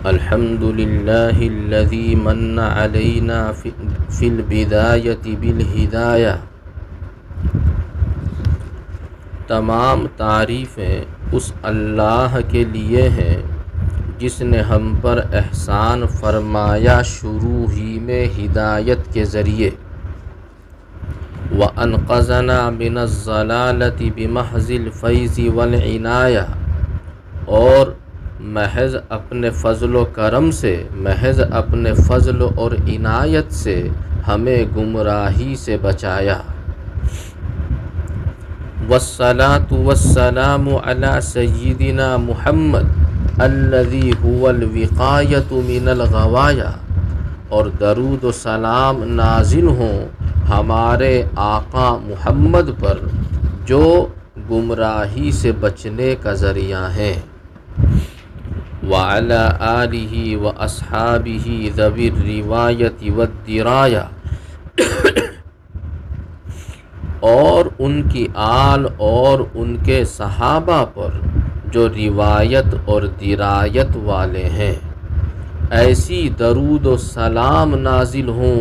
الحمد للہ الذی من علینا فی البدایۃ بالہدایہ۔ تمام تعریفیں اس اللہ کے لیے ہیں جس نے ہم پر احسان فرمایا شروع ہی میں ہدایت کے ذریعے، وَأَنْقَذَنَا مِنَ الضَّلَالَةِ بِمَحْضِ الْفَيْضِ وَالْعِنَایَةِ، اور محض اپنے فضل و کرم سے، محض اپنے فضل اور عنایت سے ہمیں گمراہی سے بچایا۔ وَالصَّلَاةُ وَالسَّلَامُ عَلَى سَيِّدِنَا مُحَمَّدٍ الَّذِي هُوَ الْوِقَایَةُ مِنَ الْغَوَایَا، اور درود و سلام نازل ہوں ہمارے آقا محمد پر جو گمراہی سے بچنے کا ذریعہ ہیں۔ وَعَلَىٰ آلِهِ وَأَصْحَابِهِ ذَوِي الرِّوَایَةِ وَالدِّرَایَةِ، اور ان کی آل اور ان کے صحابہ پر جو روایت اور درایت والے ہیں، ایسی درود و سلام نازل ہوں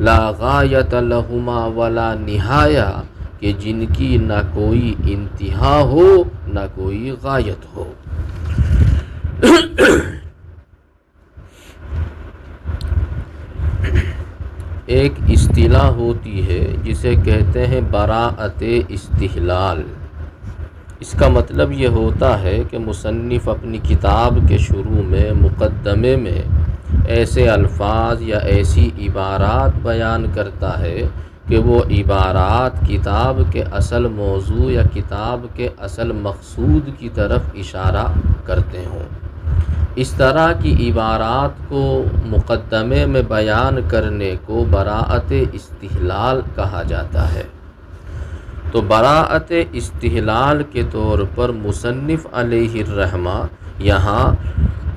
لا غایۃ لہما ولا نہایہ، کہ جن کی نہ کوئی انتہا ہو نہ کوئی غایت ہو۔ ایک اصطلاح ہوتی ہے جسے کہتے ہیں براءت استحلال۔ اس کا مطلب یہ ہوتا ہے کہ مصنف اپنی کتاب کے شروع میں مقدمے میں ایسے الفاظ یا ایسی عبارات بیان کرتا ہے کہ وہ عبارات کتاب کے اصل موضوع یا کتاب کے اصل مقصود کی طرف اشارہ کرتے ہوں۔ اس طرح کی عبارات کو مقدمے میں بیان کرنے کو براءت استحلال کہا جاتا ہے۔ تو براءت استحلال کے طور پر مصنف علیہ الرحمہ یہاں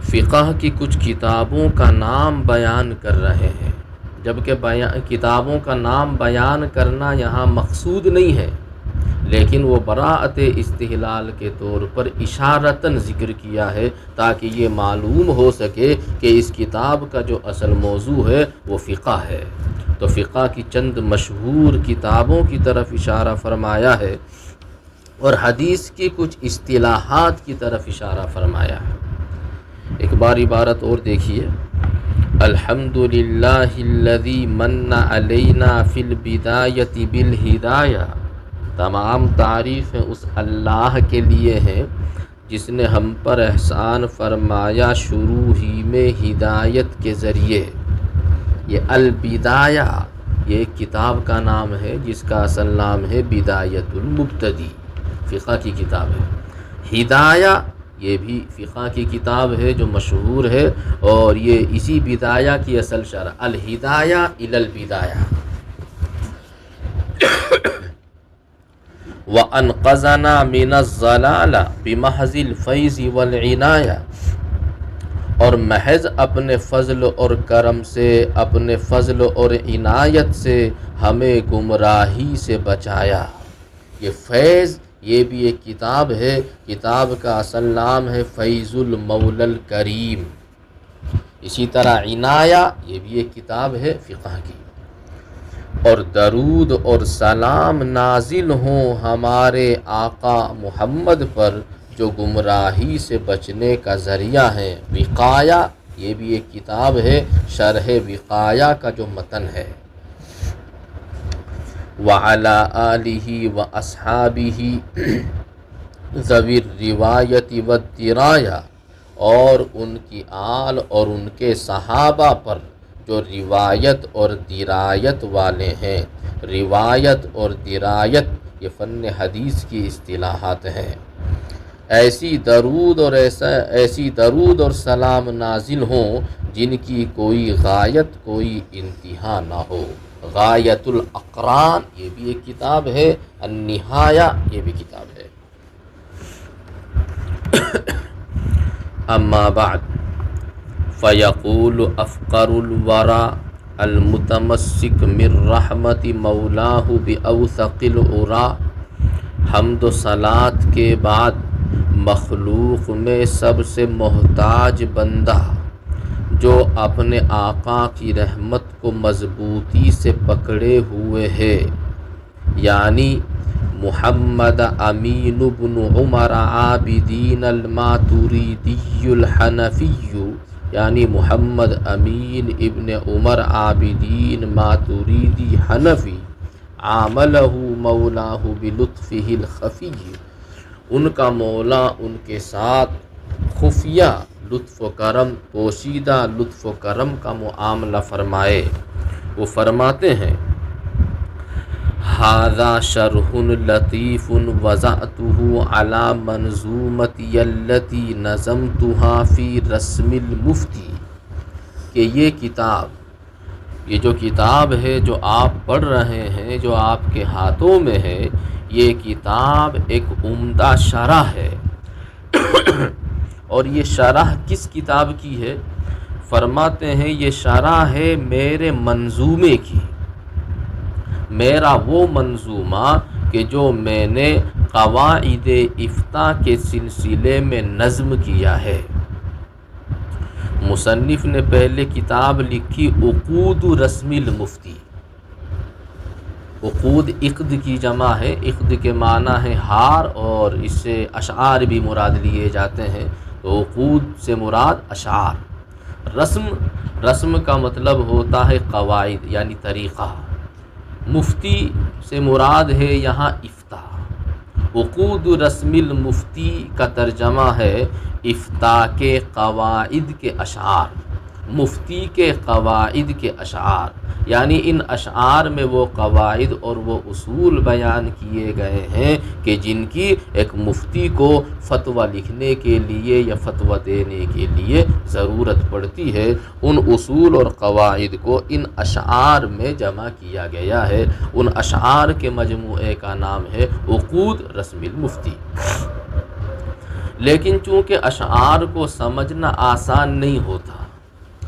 فقہ کی کچھ کتابوں کا نام بیان کر رہے ہیں، جبکہ کتابوں کا نام بیان کرنا یہاں مقصود نہیں ہے، لیکن وہ براءت استحلال کے طور پر اشارتاً ذکر کیا ہے تاکہ یہ معلوم ہو سکے کہ اس کتاب کا جو اصل موضوع ہے وہ فقہ ہے۔ تو فقہ کی چند مشہور کتابوں کی طرف اشارہ فرمایا ہے اور حدیث کی کچھ اصطلاحات کی طرف اشارہ فرمایا ہے۔ ایک بار عبارت اور دیکھیے، الحمد للہ الذی من علینا فی البدایۃ بالہدایہ۔ تمام تعریفیں اس اللہ کے لیے ہیں جس نے ہم پر احسان فرمایا شروع ہی میں ہدایت کے ذریعے۔ یہ البدایہ یہ ایک کتاب کا نام ہے جس کا اصل نام ہے بدایۃ المبتدی، فقہ کی کتاب ہے۔ ہدایہ یہ بھی فقہ کی کتاب ہے جو مشہور ہے، اور یہ اسی بدایہ کی اصل شرح الہدایہ الی البدایہ۔ وَأَنْقَذَنَا مِنَ الضَّلَالَةِ بِمَحْضِ الْفَيْضِ وَالْعِنَایَةِ، اور محض اپنے فضل اور کرم سے، اپنے فضل اور عنایت سے ہمیں گمراہی سے بچایا۔ یہ فیض یہ بھی ایک کتاب ہے، کتاب کا اصل نام ہے فیض المولا الکریم۔ اسی طرح عنایہ یہ بھی ایک کتاب ہے فقہ کی۔ اور درود اور سلام نازل ہوں ہمارے آقا محمد پر جو گمراہی سے بچنے کا ذریعہ ہیں۔ وقایہ یہ بھی ایک کتاب ہے، شرح وقایہ کا جو متن ہے۔ وَعَلَىٰ آلِهِ وَأَصْحَابِهِ ذَوِي الرِّوَایَةِ وَالدِّرَایَةِ، اور ان کی آل اور ان کے صحابہ پر جو روایت اور درایت والے ہیں۔ روایت اور درایت یہ فن حدیث کی اصطلاحات ہیں۔ ایسی درود اور سلام نازل ہوں جن کی کوئی غایت کوئی انتہا نہ ہو۔ غایت الاقران یہ بھی ایک کتاب ہے، النہایہ یہ بھی کتاب ہے۔ اما بعد فیقول افقر الورا المتمسک من رحمت مولاہ باوثق العرا حمد و صلات کے بعد مخلوق میں سب سے محتاج بندہ جو اپنے آقا کی رحمت کو مضبوطی سے پکڑے ہوئے ہے، یعنی محمد امین بن عمر عابدین الماتوریدی الحنفی، یعنی محمد امین ابن عمر عابدین ماتوریدی حنفی، عاملہ مولاہ بلطفہ الخفی، ان کا مولا ان کے ساتھ خفیہ لطف و کرم، پوشیدہ لطف و کرم کا معاملہ فرمائے۔ وہ فرماتے ہیں ھذا شرح لطیف وضعته علی منظومتی التی نظمتها فی رسم المفتی، کہ یہ جو کتاب ہے جو آپ پڑھ رہے ہیں، جو آپ کے ہاتھوں میں ہے، یہ کتاب ایک عمدہ شرح ہے۔ اور یہ شرح کس کتاب کی ہے؟ فرماتے ہیں یہ شرح ہے میرے منظومے کی، میرا وہ منظومہ کہ جو میں نے قواعد افتاء کے سلسلے میں نظم کیا ہے۔ مصنف نے پہلے کتاب لکھی عقود رسم المفتی۔ عقود عقد کی جمع ہے، عقد کے معنی ہے ہار، اور اس سے اشعار بھی مراد لیے جاتے ہیں، تو عقود سے مراد اشعار۔ رسم کا مطلب ہوتا ہے قواعد یعنی طریقہ، مفتی سے مراد ہے یہاں افتاء۔ عقود رسم المفتی کا ترجمہ ہے افتاء کے قواعد کے اشعار، مفتی کے قواعد کے اشعار، یعنی ان اشعار میں وہ قواعد اور وہ اصول بیان کیے گئے ہیں کہ جن کی ایک مفتی کو فتویٰ لکھنے کے لیے یا فتویٰ دینے کے لیے ضرورت پڑتی ہے۔ ان اصول اور قواعد کو ان اشعار میں جمع کیا گیا ہے۔ ان اشعار کے مجموعے کا نام ہے عقود رسم المفتی۔ لیکن چونکہ اشعار کو سمجھنا آسان نہیں ہوتا،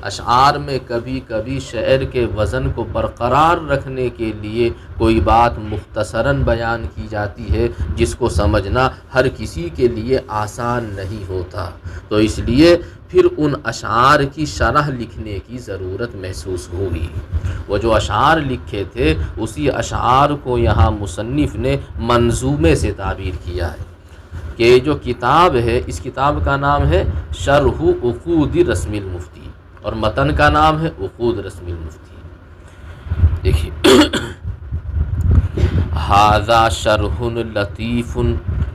اشعار میں کبھی کبھی شعر کے وزن کو برقرار رکھنے کے لیے کوئی بات مختصراً بیان کی جاتی ہے جس کو سمجھنا ہر کسی کے لیے آسان نہیں ہوتا، تو اس لیے پھر ان اشعار کی شرح لکھنے کی ضرورت محسوس ہوئی۔ وہ جو اشعار لکھے تھے اسی اشعار کو یہاں مصنف نے منظومے سے تعبیر کیا ہے کہ جو کتاب ہے، اس کتاب کا نام ہے شرح عقود رسم المفتی، اور متن کا نام ہے عقود رسم المفتی۔ دیکھیے ھذا شرح لطیف،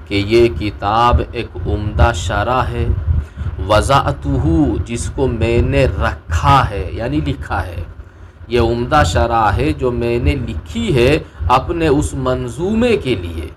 کہ یہ کتاب ایک عمدہ شرح ہے، وضعتہ، جس کو میں نے رکھا ہے یعنی لکھا ہے، یہ عمدہ شرح ہے جو میں نے لکھی ہے اپنے اس منظومے کے لیے۔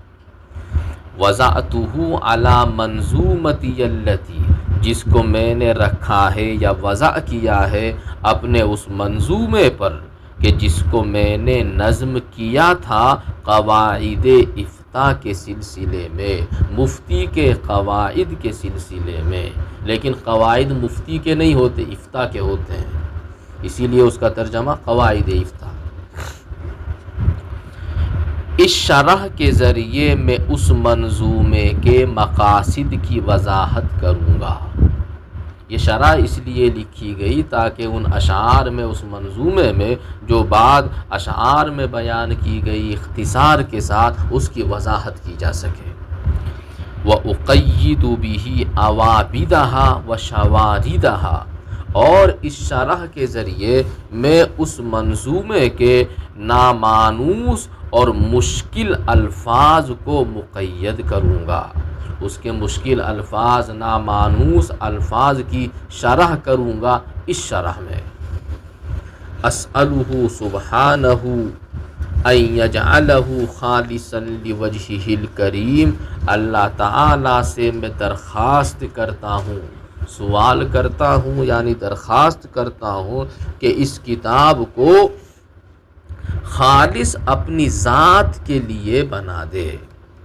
وضعتہ علی منظومتی التی، جس کو میں نے رکھا ہے یا وضع کیا ہے اپنے اس منظومے پر کہ جس کو میں نے نظم کیا تھا قواعد افتاء کے سلسلے میں، مفتی کے قواعد کے سلسلے میں۔ لیکن قواعد مفتی کے نہیں ہوتے، افتاء کے ہوتے ہیں، اسی لیے اس کا ترجمہ قواعد افتاء۔ اس شرح کے ذریعے میں اس منظومے کے مقاصد کی وضاحت کروں گا۔ یہ شرح اس لیے لکھی گئی تاکہ ان اشعار میں، اس منظومے میں جو بات اشعار میں بیان کی گئی اختصار کے ساتھ اس کی وضاحت کی جا سکے۔ وَأُقَيِّدُ بِهِ عَوَابِدَهَا وَشَوَارِدَهَا، اور اس شرح کے ذریعے میں اس منظومے کے نامانوس اور مشکل الفاظ کو مقید کروں گا، اس کے مشکل الفاظ، نامانوس الفاظ کی شرح کروں گا اس شرح میں۔ اسألہ سبحانہ ان یجعلہ خالصا لوجہہ الکریم، اللہ تعالیٰ سے میں درخواست کرتا ہوں، سوال کرتا ہوں یعنی درخواست کرتا ہوں کہ اس کتاب کو خالص اپنی ذات کے لیے بنا دے،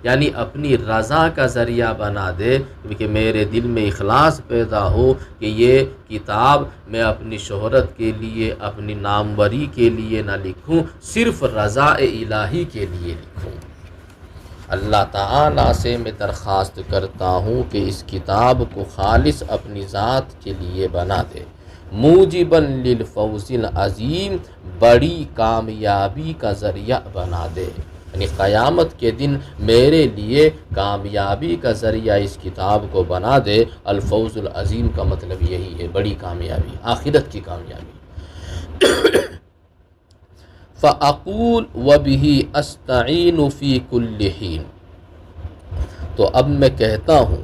یعنی اپنی رضا کا ذریعہ بنا دے، کہ میرے دل میں اخلاص پیدا ہو کہ یہ کتاب میں اپنی شہرت کے لیے، اپنی ناموری کے لیے نہ لکھوں، صرف رضا الہی کے لیے لکھوں۔ اللہ تعالیٰ سے میں درخواست کرتا ہوں کہ اس کتاب کو خالص اپنی ذات کے لیے بنا دے، موجباً للفوز العظیم، بڑی کامیابی کا ذریعہ بنا دے، یعنی قیامت کے دن میرے لیے کامیابی کا ذریعہ اس کتاب کو بنا دے۔ الفوز العظیم کا مطلب یہی ہے، بڑی کامیابی، آخرت کی کامیابی۔ فَأَقُولُ وَبِهِ أَسْتَعِينُ فِي كُلِّ حِينٍ، تو اب میں کہتا ہوں،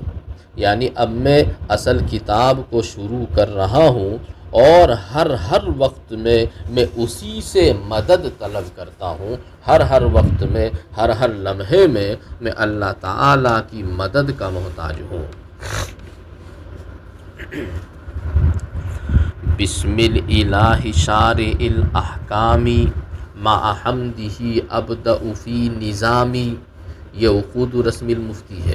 یعنی اب میں اصل کتاب کو شروع کر رہا ہوں اور ہر وقت میں اسی سے مدد طلب کرتا ہوں، ہر وقت میں ہر لمحے میں اللہ تعالیٰ کی مدد کا محتاج ہوں۔ بسم الالہ شارع الاحکام مع حمدہ ابدأ فی نظامی، یہ عقود رسم المفتی ہے،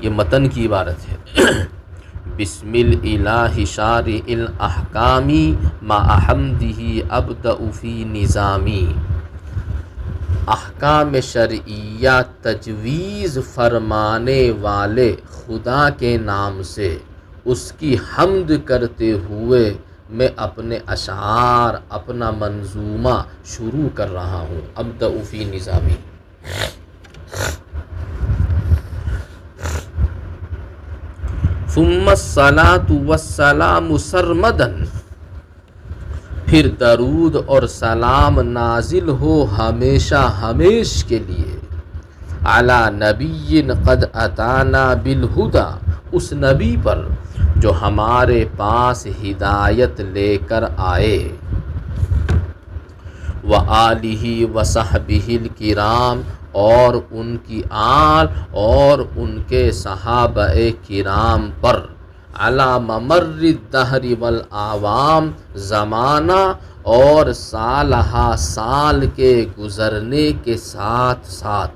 یہ متن کی عبارت ہے۔ بسم الالہ شارع الاحکام مع حمدہ ابدأ فی نظامی، احکام شرعیہ تجویز فرمانے والے خدا کے نام سے اس کی حمد کرتے ہوئے میں اپنے اشعار، اپنا منظومہ شروع کر رہا ہوں۔ ابدأ فی نظامی، ثم الصلاۃ والسلام سرمداً، پھر درود اور سلام نازل ہو ہمیشہ ہمیش کے لیے، علی نبی قد اتانا بالہدی، اس نبی پر جو ہمارے پاس ہدایت لے کر آئے، وآلہ وصحبہ الکرام، اور ان کی آل اور ان کے صحابہ کرام پر، علی ممر الدہر والاعوام، زمانہ اور سالہ سال کے گزرنے کے ساتھ ساتھ،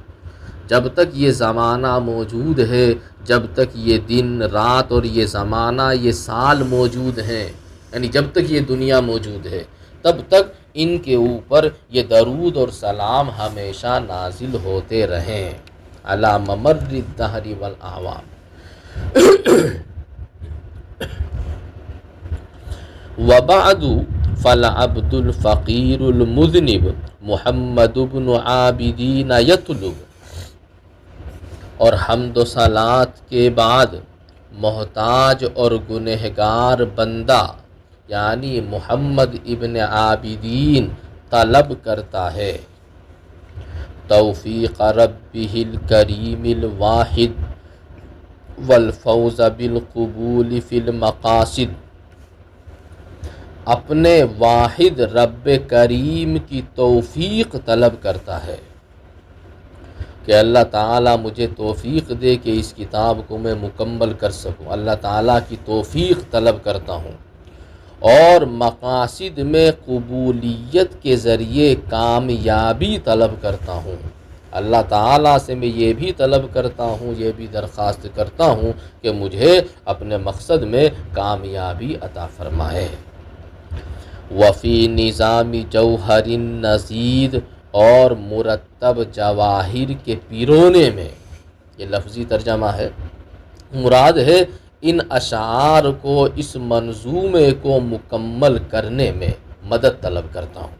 جب تک یہ زمانہ موجود ہے، جب تک یہ دن رات اور یہ زمانہ یہ سال موجود ہیں، یعنی جب تک یہ دنیا موجود ہے تب تک ان کے اوپر یہ درود اور سلام ہمیشہ نازل ہوتے رہیں، علی ممر الدہر والاعوام۔ وبعد فالعبد الفقیر المذنب محمد بن عابدین یطلب، اور حمد و صلات کے بعد محتاج اور گنہگار بندہ یعنی محمد ابن عابدین طلب کرتا ہے، توفیق ربہ الکریم الواحد والفوز بالقبول فی المقاصد، اپنے واحد رب کریم کی توفیق طلب کرتا ہے کہ اللہ تعالیٰ مجھے توفیق دے کہ اس کتاب کو میں مکمل کر سکوں، اللہ تعالیٰ کی توفیق طلب کرتا ہوں، اور مقاصد میں قبولیت کے ذریعے کامیابی طلب کرتا ہوں۔ اللہ تعالیٰ سے میں یہ بھی طلب کرتا ہوں، یہ بھی درخواست کرتا ہوں کہ مجھے اپنے مقصد میں کامیابی عطا فرمائے۔ وفی نظام جوہر النزید، اور مرتب جواہر کے پیرونے میں، یہ لفظی ترجمہ ہے، مراد ہے ان اشعار کو، اس منظومے کو مکمل کرنے میں مدد طلب کرتا ہوں،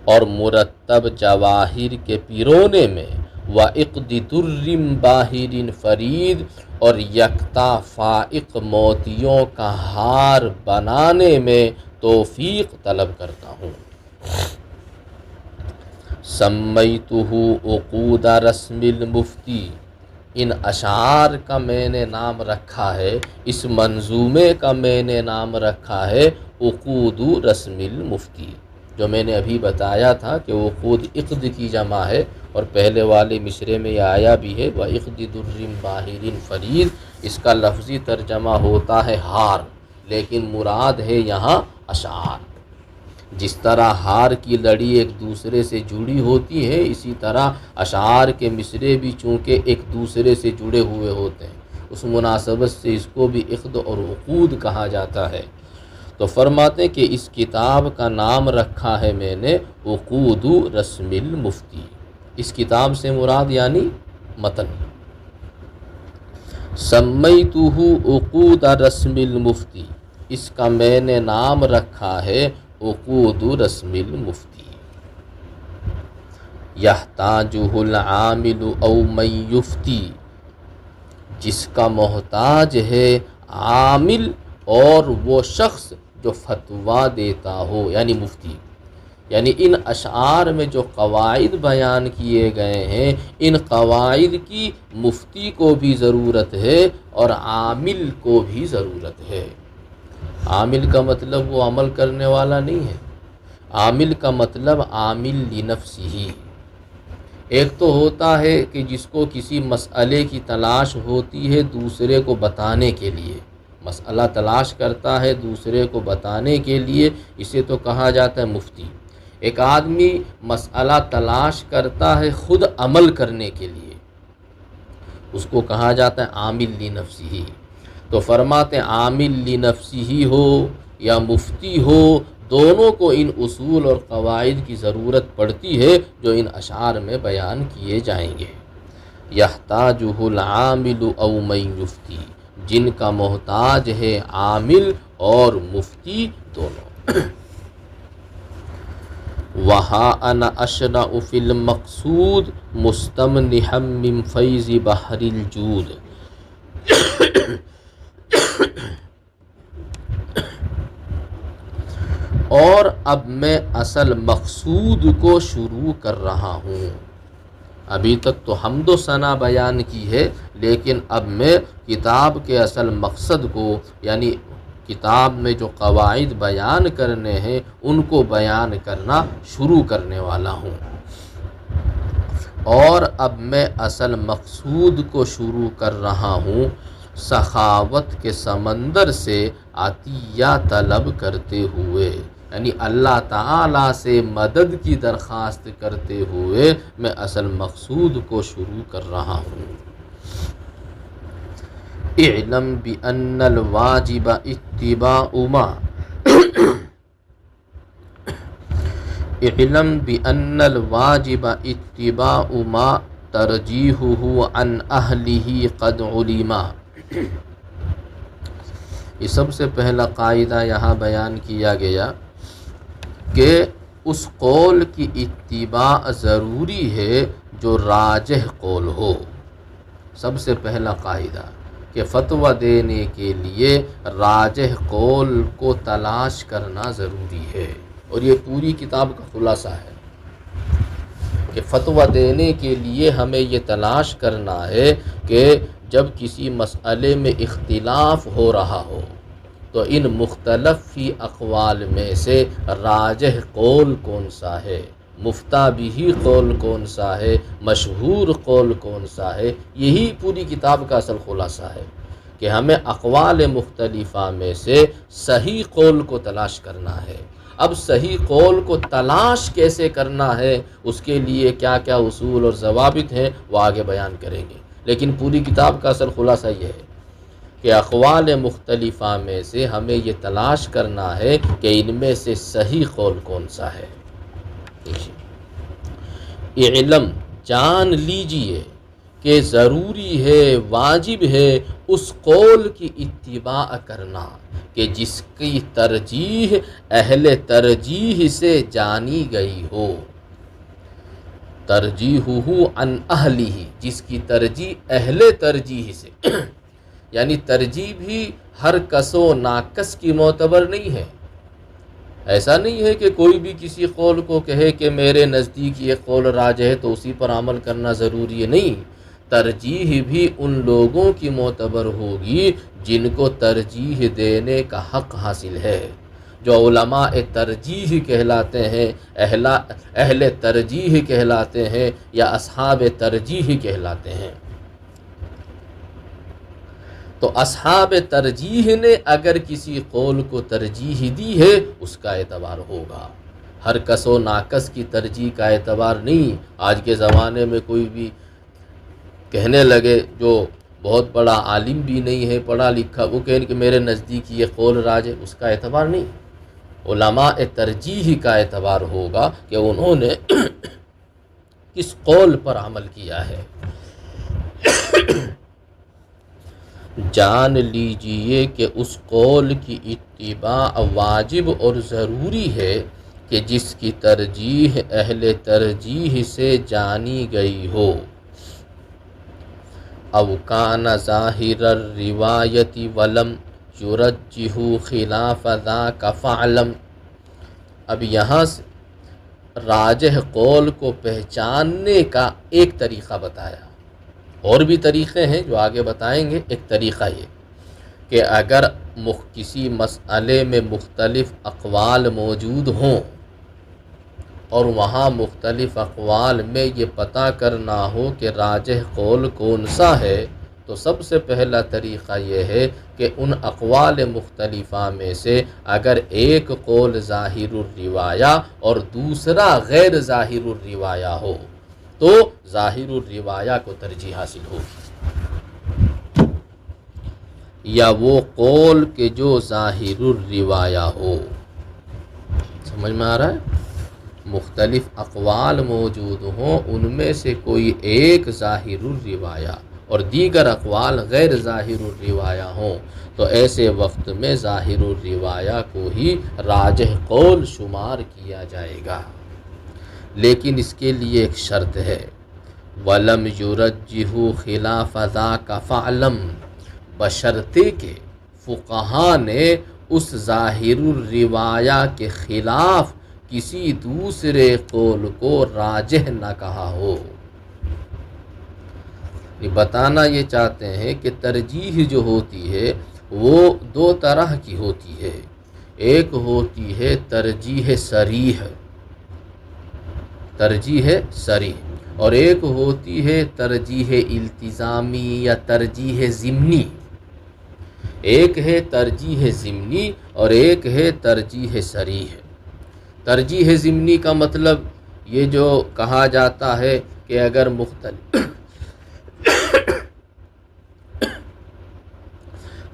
اور مرتب جواہر کے پیرونے میں، وعقد در باہر فرید، اور یکتا فائق موتیوں کا ہار بنانے میں توفیق طلب کرتا ہوں۔ سمیتہ عقود رسم المفتی، ان اشعار کا میں نے نام رکھا ہے، اس منظومے کا میں نے نام رکھا ہے عقود رسم المفتی، جو میں نے ابھی بتایا تھا کہ عقود عقد کی جمع ہے، اور پہلے والے مصرے میں یہ آیا بھی ہے، وعقد در باہر فرید، اس کا لفظی ترجمہ ہوتا ہے ہار، لیکن مراد ہے یہاں اشعار۔ جس طرح ہار کی لڑی ایک دوسرے سے جڑی ہوتی ہے، اسی طرح اشعار کے مصرے بھی چونکہ ایک دوسرے سے جڑے ہوئے ہوتے ہیں، اس مناسبت سے اس کو بھی عقد اور عقود کہا جاتا ہے۔ تو فرماتے ہیں کہ اس کتاب کا نام رکھا ہے میں نے عقود رسم المفتی، اس کتاب سے مراد یعنی متن۔ سمیتہ عقود رسم المفتی، اس کا میں نے نام رکھا ہے عقود رسم المفتی۔ یحتاجہ العامل او من یفتی، جس کا محتاج ہے عامل اور وہ شخص جو فتویٰ دیتا ہو، یعنی مفتی۔ یعنی ان اشعار میں جو قواعد بیان کیے گئے ہیں، ان قواعد کی مفتی کو بھی ضرورت ہے اور عامل کو بھی ضرورت ہے۔ عامل کا مطلب وہ عمل کرنے والا نہیں ہے، عامل کا مطلب عامل لنفسہ۔ ایک تو ہوتا ہے کہ جس کو کسی مسئلے کی تلاش ہوتی ہے دوسرے کو بتانے کے لیے، مسئلہ تلاش کرتا ہے دوسرے کو بتانے کے لیے، اسے تو کہا جاتا ہے مفتی۔ ایک آدمی مسئلہ تلاش کرتا ہے خود عمل کرنے کے لیے، اس کو کہا جاتا ہے عامل لنفسہ۔ تو فرماتے ہیں عامل لنفسہ ہو یا مفتی ہو، دونوں کو ان اصول اور قواعد کی ضرورت پڑتی ہے جو ان اشعار میں بیان کیے جائیں گے۔ یحتاجہ العامل او من یفتی، جن کا محتاج ہے عامل اور مفتی دونوں۔ وہا انا اشرع فی المقصود مستمنحا من فیض بحر الجود۔ اور اب میں اصل مقصود کو شروع کر رہا ہوں۔ ابھی تک تو حمد و ثنا بیان کی ہے، لیکن اب میں کتاب کے اصل مقصد کو، یعنی کتاب میں جو قواعد بیان کرنے ہیں ان کو بیان کرنا شروع کرنے والا ہوں۔ اور اب میں اصل مقصود کو شروع کر رہا ہوں، سخاوت کے سمندر سے عطیہ طلب کرتے ہوئے، یعنی اللہ تعالیٰ سے مدد کی درخواست کرتے ہوئے میں اصل مقصود کو شروع کر رہا ہوں۔ اعلم بأن الواجب اتباع ما اعلم بأن الواجب اتباع ما ترجیحہ عن اہلہ قد علما۔ یہ سب سے پہلا قاعدہ یہاں بیان کیا گیا کہ اس قول کی اتباع ضروری ہے جو راجح قول ہو۔ سب سے پہلا قاعدہ کہ فتویٰ دینے کے لیے راجح قول کو تلاش کرنا ضروری ہے، اور یہ پوری کتاب کا خلاصہ ہے کہ فتویٰ دینے کے لیے ہمیں یہ تلاش کرنا ہے کہ جب کسی مسئلے میں اختلاف ہو رہا ہو تو ان مختلف فی اقوال میں سے راجح قول کون سا ہے، مفتہ بھی قول کون سا ہے، مشہور قول کون سا ہے۔ یہی پوری کتاب کا اصل خلاصہ ہے کہ ہمیں اقوال مختلفہ میں سے صحیح قول کو تلاش کرنا ہے۔ اب صحیح قول کو تلاش کیسے کرنا ہے، اس کے لیے کیا کیا اصول اور ضوابط ہیں وہ آگے بیان کریں گے، لیکن پوری کتاب کا اصل خلاصہ یہ ہے کہ اقوال مختلفہ میں سے ہمیں یہ تلاش کرنا ہے کہ ان میں سے صحیح قول کون سا ہے۔ علم، جان لیجئے کہ ضروری ہے، واجب ہے اس قول کی اتباع کرنا کہ جس کی ترجیح اہل ترجیح سے جانی گئی ہو۔ ترجیحہ عن اہلہ، جس کی ترجیح اہل ترجیح سے، یعنی ترجیح بھی ہر کس و ناکس کی معتبر نہیں ہے۔ ایسا نہیں ہے کہ کوئی بھی کسی قول کو کہے کہ میرے نزدیک یہ قول راجح ہے تو اسی پر عمل کرنا ضروری ہے، نہیں۔ ترجیح بھی ان لوگوں کی معتبر ہوگی جن کو ترجیح دینے کا حق حاصل ہے، جو علماء ترجیح کہلاتے ہیں، اہل ترجیح کہلاتے ہیں یا اصحاب ترجیح کہلاتے ہیں۔ تو اصحاب ترجیح نے اگر کسی قول کو ترجیح دی ہے اس کا اعتبار ہوگا، ہر کس و ناکس کی ترجیح کا اعتبار نہیں۔ آج کے زمانے میں کوئی بھی کہنے لگے جو بہت بڑا عالم بھی نہیں ہے، پڑھا لکھا، وہ کہیں کہ میرے نزدیک یہ قول راج ہے، اس کا اعتبار نہیں۔ علماء ترجیح کا اعتبار ہوگا کہ انہوں نے کس قول پر عمل کیا ہے۔ جان لیجئے کہ اس قول کی اتباع واجب اور ضروری ہے کہ جس کی ترجیح اہل ترجیح سے جانی گئی ہو۔ او کان ظاہر الروایت ولم یرجح خلاف ذاک فاعلم۔ اب یہاں سے راجح قول کو پہچاننے کا ایک طریقہ بتایا، اور بھی طریقے ہیں جو آگے بتائیں گے۔ ایک طریقہ یہ کہ اگر کسی مسئلے میں مختلف اقوال موجود ہوں اور وہاں مختلف اقوال میں یہ پتہ کرنا ہو کہ راجح قول کون سا ہے، تو سب سے پہلا طریقہ یہ ہے کہ ان اقوال مختلفہ میں سے اگر ایک قول ظاہر الروایہ اور دوسرا غیر ظاہر الروایہ ہو تو ظاہر الروایہ کو ترجیح حاصل ہوگی، یا وہ قول کہ جو ظاہر الروایہ ہو۔ سمجھ میں آ رہا ہے؟ مختلف اقوال موجود ہوں، ان میں سے کوئی ایک ظاہر الروایہ اور دیگر اقوال غیر ظاہر الروایہ ہوں، تو ایسے وقت میں ظاہر الروایہ کو ہی راجح قول شمار کیا جائے گا۔ لیکن اس کے لیے ایک شرط ہے، وَلَمْ يُرَجِّحُ خِلَافَ ذَاكَ فَاعْلَمْ، بشرطے کہ فقہا نے اس ظاہر الروایہ کے خلاف کسی دوسرے قول کو راجح نہ کہا ہو۔ بتانا یہ چاہتے ہیں کہ ترجیح جو ہوتی ہے وہ دو طرح کی ہوتی ہے۔ ایک ہوتی ہے ترجیح صریح، ترجیح صریح، اور ایک ہوتی ہے ترجیح التزامی یا ترجیح ضمنی۔ ایک ہے ترجیح ضمنی اور ایک ہے ترجیح صریح۔ ترجیح ضمنی کا مطلب یہ جو کہا جاتا ہے کہ اگر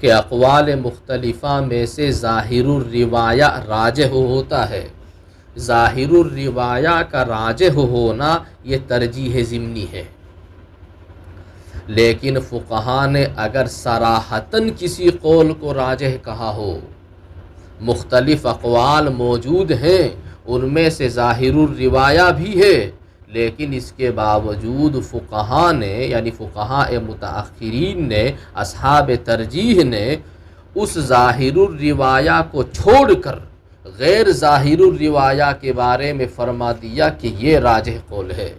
کہ اقوال مختلفہ میں سے ظاہر الروایہ راجح ہوتا ہے، ظاہر الروایہ کا راجح ہونا یہ ترجیح ضمنی ہے۔ لیکن فقہا نے اگر صراحتاً کسی قول کو راجح کہا ہو، مختلف اقوال موجود ہیں، ان میں سے ظاہر الروایہ بھی ہے، لیکن اس کے باوجود فقہا نے یعنی فقہاء متأخرین نے، اصحاب ترجیح نے اس ظاہر الروایہ کو چھوڑ کر غیر ظاہر الروایہ کے بارے میں فرما دیا کہ یہ راجح قول ہے۔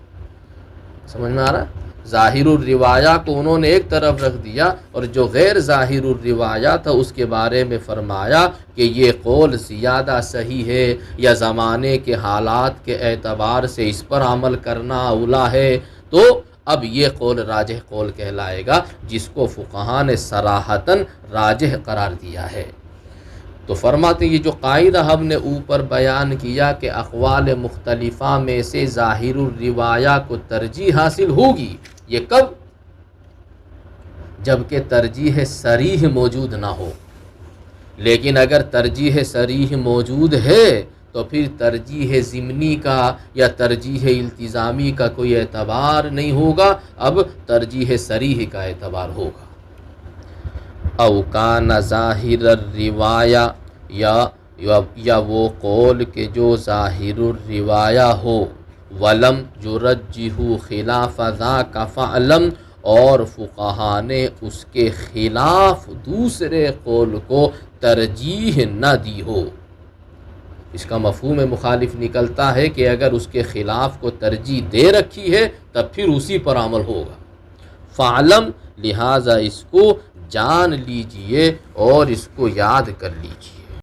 سمجھ میں آ رہا ہے؟ ظاہر الروایہ کو انہوں نے ایک طرف رکھ دیا اور جو غیر ظاہر الروایہ تھا اس کے بارے میں فرمایا کہ یہ قول زیادہ صحیح ہے، یا زمانے کے حالات کے اعتبار سے اس پر عمل کرنا اولا ہے، تو اب یہ قول راجح قول کہلائے گا، جس کو فقہا نے صراحتاً راجح قرار دیا ہے۔ تو فرماتے ہیں یہ جو قاعدہ ہم نے اوپر بیان کیا کہ اقوال مختلفہ میں سے ظاہر الروایہ کو ترجیح حاصل ہوگی، یہ کب؟ جبکہ ترجیح صریح موجود نہ ہو۔ لیکن اگر ترجیح صریح موجود ہے تو پھر ترجیح ضمنی کا یا ترجیح التزامی کا کوئی اعتبار نہیں ہوگا، اب ترجیح صریح کا اعتبار ہوگا۔ او کان ظاہر الروایہ، یا وہ قول کہ جو ظاہر الروایہ ہو، ولم یرجح خلاف ذاک فاعلم، اور فقہا نے اس کے خلاف دوسرے قول کو ترجیح نہ دی ہو۔ اس کا مفہوم مخالف نکلتا ہے کہ اگر اس کے خلاف کو ترجیح دے رکھی ہے تب پھر اسی پر عمل ہوگا۔ فعلم، لہٰذا اس کو جان لیجئے اور اس کو یاد کر لیجئے۔